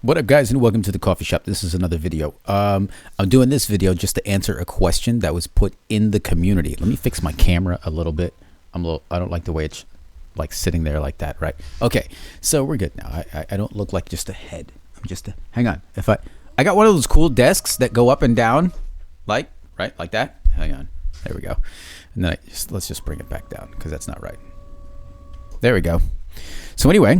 What up, guys, and welcome to the coffee shop. This is another video. I'm doing this video just to answer a question that was put in the community. Let me fix my camera a little bit. I don't like the way it's like sitting there like that, right? Okay, so we're good now. I don't look like just a head. I'm just a, hang on. I got one of those cool desks that go up and down, like right, like that. Hang on. There we go. And then let's just bring it back down because that's not right. There we go. So anyway.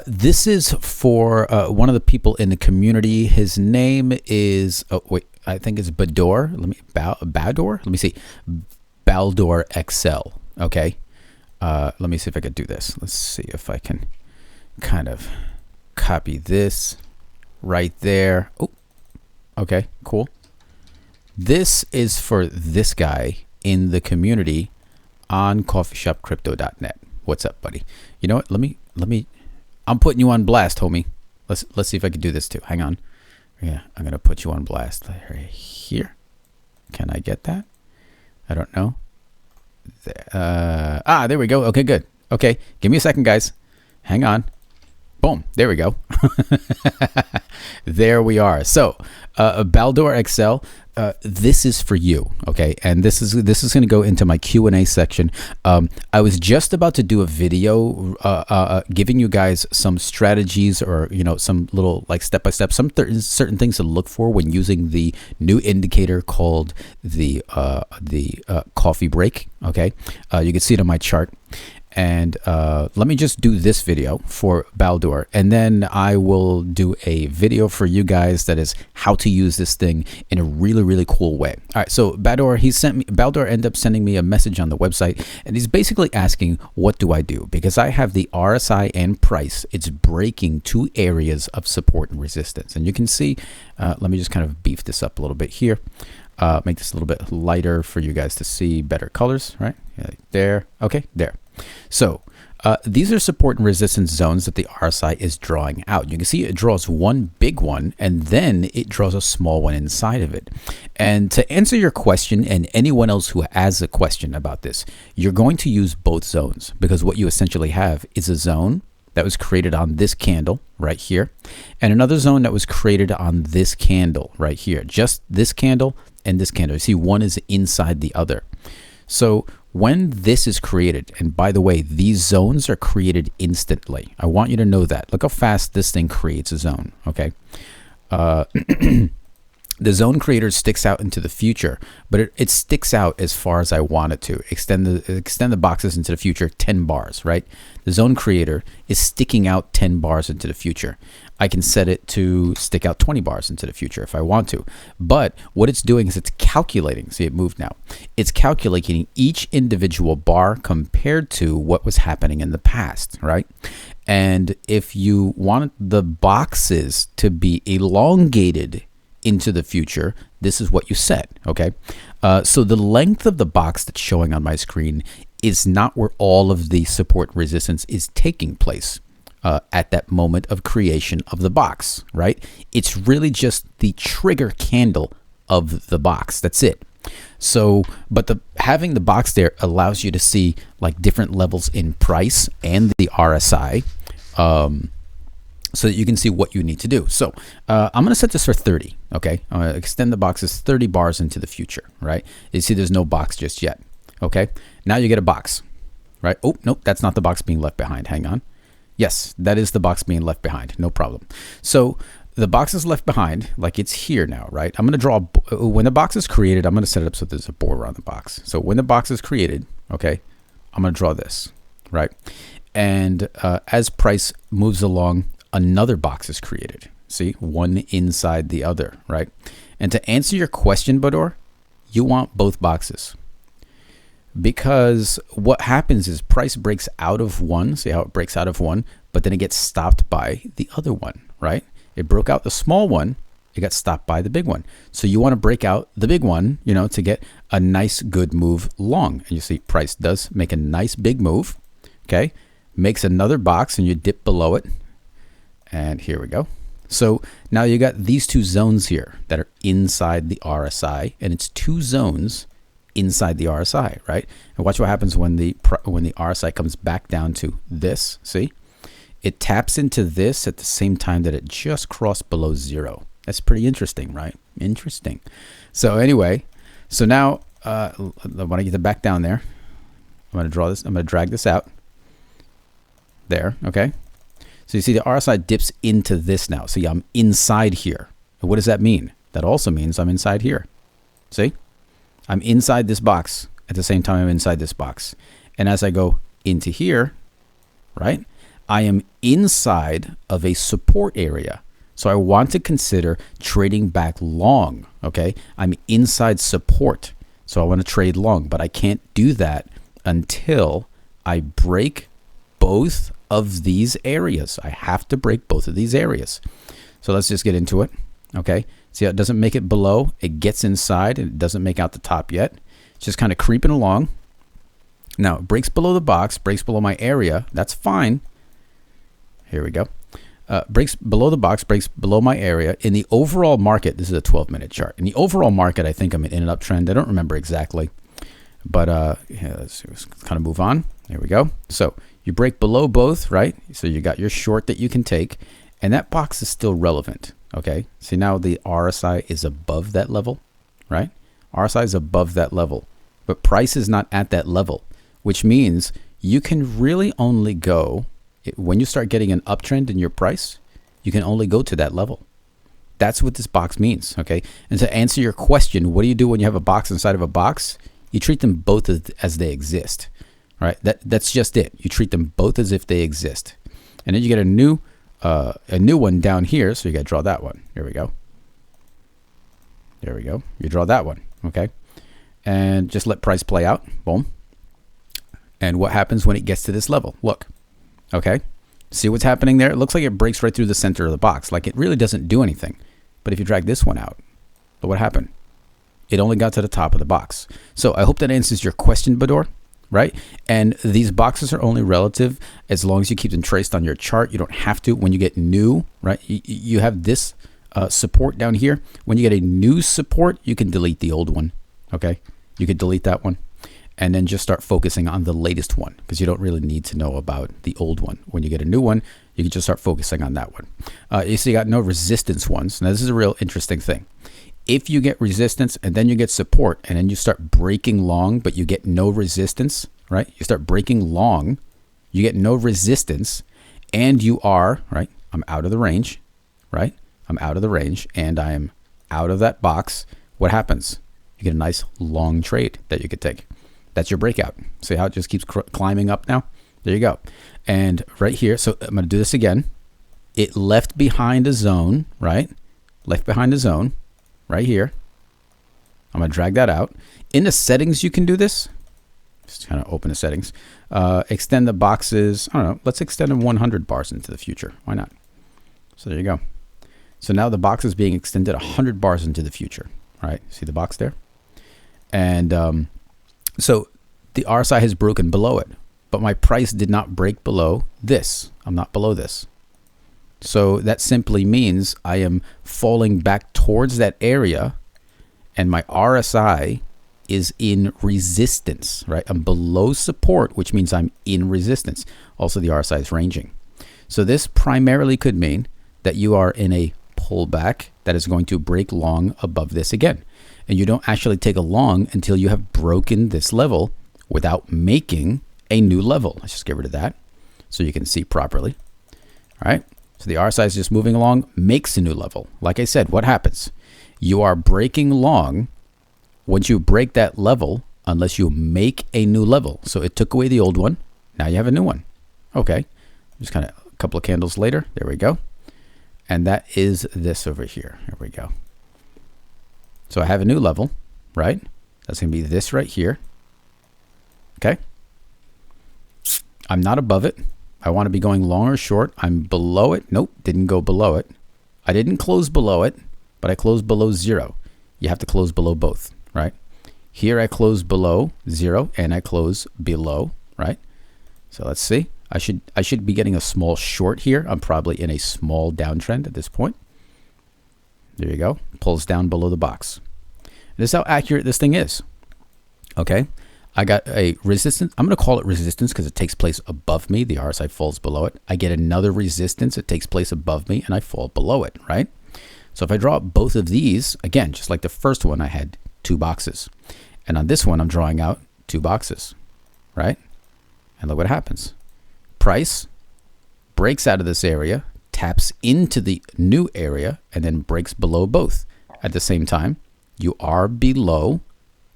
This is for one of the people in the community. His name is, I think it's Bador. Bador? Let me see. Baldor XL. Okay. Let me see if I can do this. Let's see if I can kind of copy this right there. Oh, okay, cool. This is for this guy in the community on coffeeshopcrypto.net. What's up, buddy? You know what? Let me. I'm putting you on blast, homie. Let's see if I can do this too. Hang on. Yeah, I'm gonna put you on blast right here. Can I get that? I don't know. There we go. Okay, good. Okay, give me a second, guys. Hang on. Boom. There we go. There we are. So, Baldor XL. This is for you, okay? And this is going to go into my Q&A section. I was just about to do a video giving you guys some strategies, or some little like step-by-step, some certain things to look for when using the new indicator called the CoffeeBreak. Okay, you can see it on my chart. And let me just do this video for Baldor, and then I will do a video for you guys that is how to use this thing in a really, really cool way. All right, so Baldor ended up sending me a message on the website, and he's basically asking, what do I do? Because I have the RSI and price. It's breaking two areas of support and resistance. And you can see, let me just kind of beef this up a little bit here. Make this a little bit lighter for you guys to see better colors, right? Yeah, there. Okay, there. So these are support and resistance zones that the RSI is drawing out. You can see it draws one big one, and then it draws a small one inside of it. And to answer your question, and anyone else who has a question about this, you're going to use both zones, because what you essentially have is a zone that was created on this candle right here, and another zone that was created on this candle right here. Just this candle and this candle. You see, one is inside the other. So when this is created, and by the way, these zones are created instantly. I want you to know that. Look how fast this thing creates a zone, okay? The zone creator sticks out into the future, but it sticks out as far as I want it to. Extend the boxes into the future 10 bars, right? The zone creator is sticking out 10 bars into the future. I can set it to stick out 20 bars into the future if I want to. But what it's doing is it's calculating. See, it moved now. It's calculating each individual bar compared to what was happening in the past, right? And if you want the boxes to be elongated into the future, this is what you set, okay? So the length of the box that's showing on my screen is not where all of the support resistance is taking place at that moment of creation of the box, right? It's really just the trigger candle of the box. That's it. So, but having the box there allows you to see like different levels in price and the RSI, so that you can see what you need to do. So I'm going to set this for 30. Okay, I'm going to extend the boxes 30 bars into the future, right? You see there's no box just yet. Okay, now you get a box, right? Oh, nope, that's not the box being left behind. Hang on. Yes, that is the box being left behind. No problem. So the box is left behind, like it's here now, right? I'm going to draw, when the box is created, I'm going to set it up so there's a border on the box. So when the box is created, okay, I'm going to draw this, right? And as price moves along, another box is created. See, one inside the other, right? And to answer your question, Bador, you want both boxes. Because what happens is price breaks out of one. See how it breaks out of one, but then it gets stopped by the other one, right? It broke out the small one. It got stopped by the big one. So you want to break out the big one, to get a nice, good move long. And you see price does make a nice big move, okay? Makes another box and you dip below it. And here we go. So now you got these two zones here that are inside the RSI, and it's two zones inside the RSI, right? And watch what happens when the RSI comes back down to this. See, it taps into this at the same time that it just crossed below 0. That's pretty interesting, right? Interesting. So anyway, so now when I get back down there, I'm going to draw this. I'm going to drag this out. There, okay? So you see the RSI dips into this now. See, I'm inside here. And what does that mean? That also means I'm inside here. See? I'm inside this box at the same time I'm inside this box. And as I go into here, right, I am inside of a support area. So I want to consider trading back long, okay? I'm inside support. So I want to trade long, but I can't do that until I break both of these areas. I have to break both of these areas. So let's just get into it, okay? See how it doesn't make it below, it gets inside, and it doesn't make out the top yet. It's just kind of creeping along. Now, it breaks below the box, breaks below my area. That's fine. Here we go. Breaks below the box, breaks below my area. In the overall market, this is a 12-minute chart. In the overall market, I think I'm in an uptrend. I don't remember exactly. But yeah, let's kind of move on. There we go. So you break below both, right? So you got your short that you can take. And that box is still relevant, okay? See, now the RSI is above that level, right? RSI is above that level. But price is not at that level, which means you can really only go, when you start getting an uptrend in your price, you can only go to that level. That's what this box means, okay? And to answer your question, what do you do when you have a box inside of a box? You treat them both as they exist, right? That's just it. You treat them both as if they exist. And then you get a new one down here, so you got to draw that one. Here we go. There we go. You draw that one, okay? And just let price play out. Boom. And what happens when it gets to this level? Look, okay? See what's happening there? It looks like it breaks right through the center of the box. Like it really doesn't do anything. But if you drag this one out, look what happened. It only got to the top of the box. So I hope that answers your question, Bador, right? And these boxes are only relative as long as you keep them traced on your chart. You don't have to. When you get new, right, you have this support down here. When you get a new support, you can delete the old one, okay? You could delete that one and then just start focusing on the latest one because you don't really need to know about the old one. When you get a new one, you can just start focusing on that one. You see, you got no resistance ones. Now, this is a real interesting thing. If you get resistance and then you get support and then you start breaking long, but you get no resistance, right? You start breaking long, you get no resistance, and you are, right? I'm out of the range, right? I'm out of the range and I am out of that box. What happens? You get a nice long trade that you could take. That's your breakout. See how it just keeps climbing up now? There you go. And right here, so I'm going to do this again. It left behind a zone, right? Left behind a zone. Right here. I'm going to drag that out. In the settings, you can do this. Just kind of open the settings. Extend the boxes. I don't know. Let's extend them 100 bars into the future. Why not? So there you go. So now the box is being extended 100 bars into the future. All right. See the box there? And so the RSI has broken below it. But my price did not break below this. I'm not below this. So that simply means I am falling back towards that area and my RSI is in resistance, right? I'm below support, which means I'm in resistance. Also, the RSI is ranging. So this primarily could mean that you are in a pullback that is going to break long above this again. And you don't actually take a long until you have broken this level without making a new level. Let's just get rid of that so you can see properly. All right. So the RSI is just moving along, makes a new level. Like I said, what happens? You are breaking long. Once you break that level, unless you make a new level. So it took away the old one. Now you have a new one. Okay. Just kind of a couple of candles later. There we go. And that is this over here. Here we go. So I have a new level, right? That's going to be this right here. Okay. I'm not above it. I want to be going long or short. I'm below it. Nope, didn't go below it. I didn't close below it, but I closed below 0. You have to close below both, right? Here I close below 0 and I close below, right? So let's see. I should be getting a small short here. I'm probably in a small downtrend at this point. There you go. Pulls down below the box. This is how accurate this thing is. Okay. I got a resistance. I'm going to call it resistance because it takes place above me. The RSI falls below it. I get another resistance. It takes place above me and I fall below it, right? So if I draw out both of these, again, just like the first one, I had 2 boxes. And on this one, I'm drawing out 2 boxes, right? And look what happens. Price breaks out of this area, taps into the new area, and then breaks below both. At the same time, you are below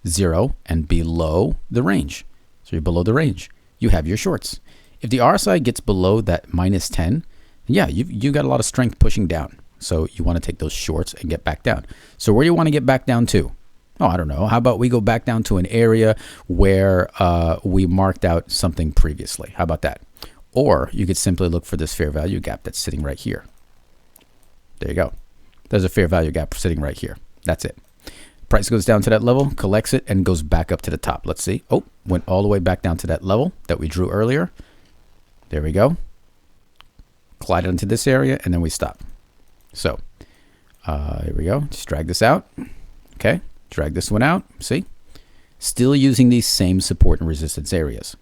0 and below the range. So you're below the range. You have your shorts. If the RSI gets below that -10, yeah, you got a lot of strength pushing down. So you want to take those shorts and get back down. So where do you want to get back down to? Oh, I don't know. How about we go back down to an area where we marked out something previously? How about that? Or you could simply look for this fair value gap that's sitting right here. There you go. There's a fair value gap sitting right here. That's it. Price goes down to that level, collects it, and goes back up to the top. Let's see. Oh, went all the way back down to that level that we drew earlier. There we go. Glide into this area, and then we stop. So here we go. Just drag this out. Okay. Drag this one out. See? Still using these same support and resistance areas.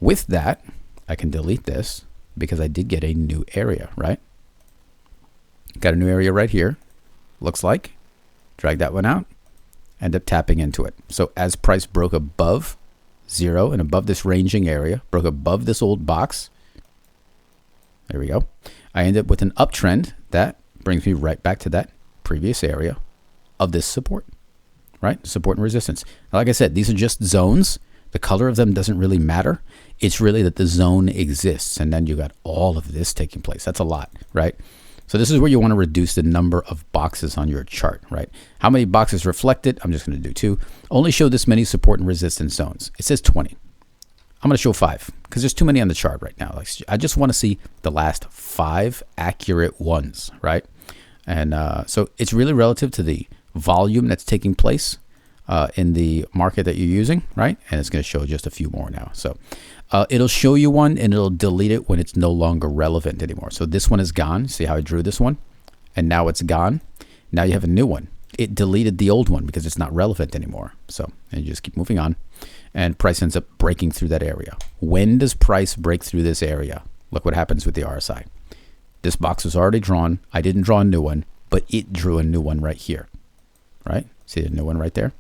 With that, I can delete this because I did get a new area, right? Got a new area right here. Looks like. Drag that one out. End up tapping into it. So as price broke above 0 and above this ranging area, broke above this old box, there we go. I end up with an uptrend that brings me right back to that previous area of this support, right? Support and resistance. Like I said, these are just zones. The color of them doesn't really matter. It's really that the zone exists. And then you got all of this taking place. That's a lot, right? So this is where you want to reduce the number of boxes on your chart, right? How many boxes reflected? I'm just going to do 2. Only show this many support and resistance zones. It says 20. I'm going to show 5 because there's too many on the chart right now. Like, I just want to see the last 5 accurate ones, right? And so it's really relative to the volume that's taking place in the market that you're using, right? And it's going to show just a few more now. So it'll show you one and it'll delete it when it's no longer relevant anymore. So this one is gone. See how I drew this one? And now it's gone. Now you have a new one. It deleted the old one because it's not relevant anymore. So, and you just keep moving on. And price ends up breaking through that area. When does price break through this area? Look what happens with the RSI. This box was already drawn. I didn't draw a new one, but it drew a new one right here, right? See the new one right there?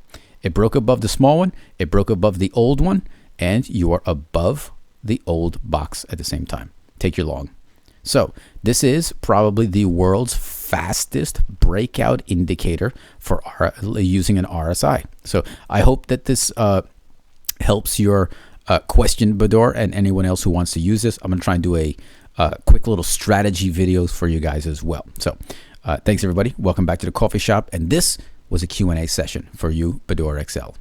It broke above the small one. It broke above the old one. And you are above the old box at the same time. Take your long. So this is probably the world's fastest breakout indicator for using an RSI. So I hope that this helps your question, Bador, and anyone else who wants to use this. I'm going to try and do a quick little strategy videos for you guys as well. So thanks, everybody. Welcome back to the coffee shop. And this was a Q&A session for you, Bador XL.